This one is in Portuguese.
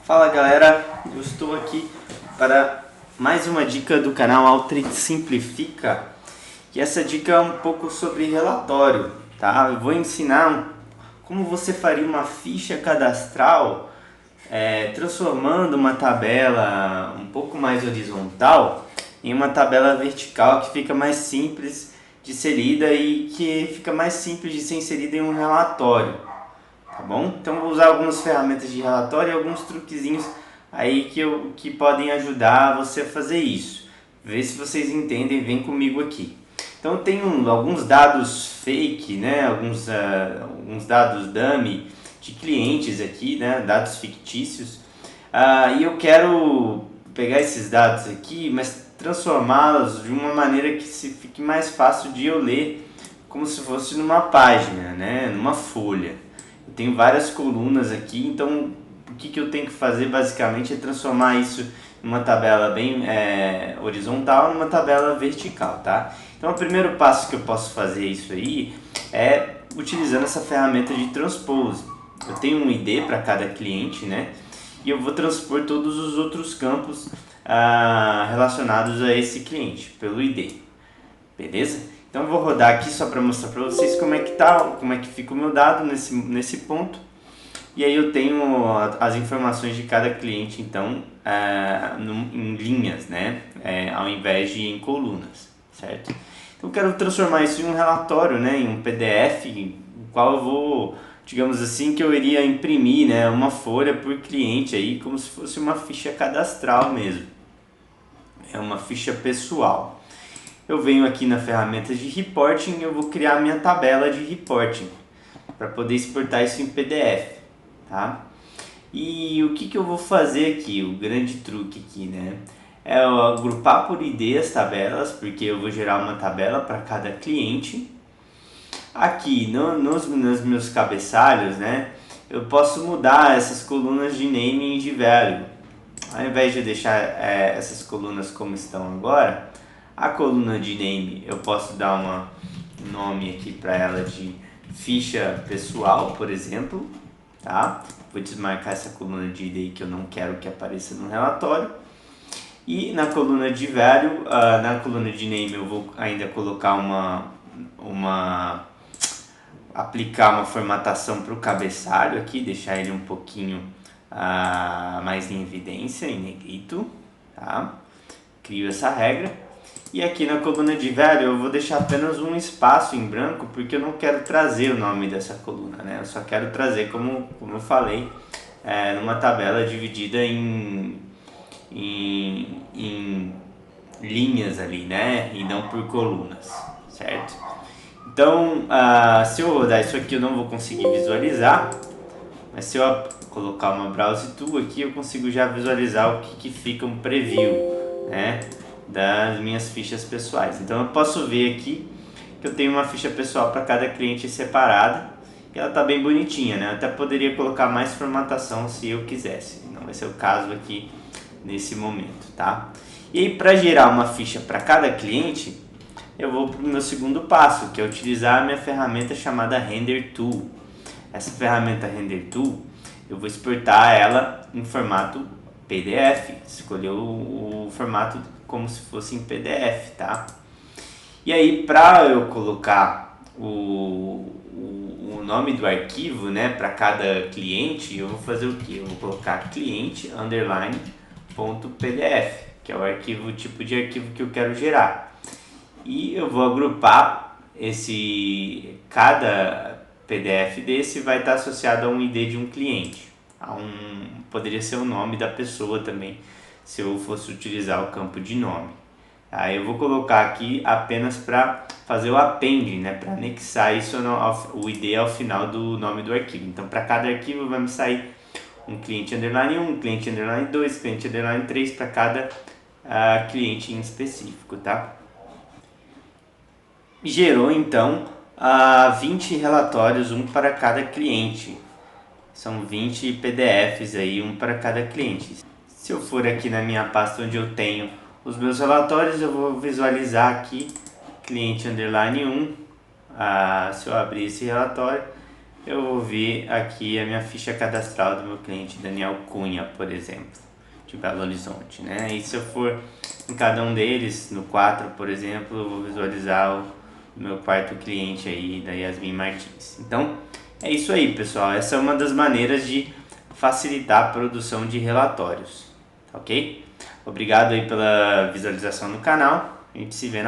Fala galera, eu estou aqui para mais uma dica do canal Altrade Simplifica. E essa dica é um pouco sobre relatório, tá? Eu vou ensinar como você faria uma ficha cadastral transformando uma tabela um pouco mais horizontal em uma tabela vertical que fica mais simples de ser lida e que fica mais simples de ser inserida em um relatório. Tá bom? Então eu vou usar algumas ferramentas de relatório e alguns truquezinhos aí que podem ajudar você a fazer isso. Vê se vocês entendem, vem comigo aqui. Então eu tenho alguns dados fake, né? Alguns dados dummy de clientes aqui, né? Dados fictícios. E eu quero pegar esses dados aqui, mas transformá-los de uma maneira que fique mais fácil de eu ler, como se fosse numa página, né? Numa folha. Eu tenho várias colunas aqui, então o que eu tenho que fazer basicamente é transformar isso em uma tabela bem horizontal numa tabela vertical, tá? Então o primeiro passo que eu posso fazer isso aí é utilizando essa ferramenta de transpose. Eu tenho um ID para cada cliente, né? E eu vou transpor todos os outros campos relacionados a esse cliente pelo ID, beleza? Então eu vou rodar aqui só para mostrar para vocês como é que como é que fica o meu dado nesse ponto. E aí eu tenho as informações de cada cliente então em linhas, né? Ao invés de em colunas, certo? Então eu quero transformar isso em um relatório, né? Em um PDF, no qual eu vou, digamos assim, que eu iria imprimir, né? Uma folha por cliente aí, como se fosse uma ficha cadastral mesmo. É uma ficha pessoal. Eu venho aqui na ferramenta de reporting e eu vou criar minha tabela de reporting para poder exportar isso em PDF, tá? E o que eu vou fazer aqui, o grande truque aqui, né? É eu agrupar por ID as tabelas, porque eu vou gerar uma tabela para cada cliente. Aqui nos meus cabeçalhos, né? Eu posso mudar essas colunas de name e de value. Ao invés de deixar essas colunas como estão agora, a coluna de name eu posso dar um nome aqui para ela de ficha pessoal, por exemplo, tá? Vou desmarcar essa coluna de ID que eu não quero que apareça no relatório. E na coluna de value, na coluna de name eu vou ainda colocar aplicar uma formatação para o cabeçalho aqui, deixar ele um pouquinho mais em evidência, em negrito, tá? Crio essa regra. E aqui na coluna de value eu vou deixar apenas um espaço em branco, porque eu não quero trazer o nome dessa coluna, né? Eu só quero trazer, como eu falei, numa tabela dividida em linhas ali, né? E não por colunas, certo? Então, se eu rodar isso aqui eu não vou conseguir visualizar, mas se eu colocar uma Browse Tool aqui eu consigo já visualizar o que fica um preview, né? Das minhas fichas pessoais. Então eu posso ver aqui que eu tenho uma ficha pessoal para cada cliente separada e ela está bem bonitinha, né? Eu até poderia colocar mais formatação se eu quisesse, não vai ser o caso aqui nesse momento, tá? E aí para gerar uma ficha para cada cliente eu vou para o meu segundo passo, que é utilizar a minha ferramenta chamada Render Tool. Essa ferramenta Render Tool eu vou exportar ela em formato PDF, escolher o formato como se fosse em PDF, tá? E aí para eu colocar o nome do arquivo, né, para cada cliente, eu vou fazer o que? Eu vou colocar cliente underline ponto PDF, que é o tipo de arquivo que eu quero gerar. E eu vou agrupar cada PDF desse vai estar associado a um ID de um cliente. Poderia ser o nome da pessoa também, se eu fosse utilizar o campo de nome. Aí eu vou colocar aqui apenas para fazer o append, né, para anexar isso o ID ao final do nome do arquivo. Então para cada arquivo vai me sair um cliente underline 1, um cliente underline 2, cliente underline 3 para cada cliente em específico, tá? Gerou então 20 relatórios, um para cada cliente. São 20 PDFs aí, um para cada cliente. Se eu for aqui na minha pasta onde eu tenho os meus relatórios, eu vou visualizar aqui cliente underline 1. Se eu abrir esse relatório, eu vou ver aqui a minha ficha cadastral do meu cliente Daniel Cunha, por exemplo, de Belo Horizonte, né? E se eu for em cada um deles, no 4, por exemplo, eu vou visualizar o meu quarto cliente aí, da Yasmin Martins. Então, é isso aí, pessoal. Essa é uma das maneiras de facilitar a produção de relatórios, ok? Obrigado aí pela visualização no canal. A gente se vê na próxima.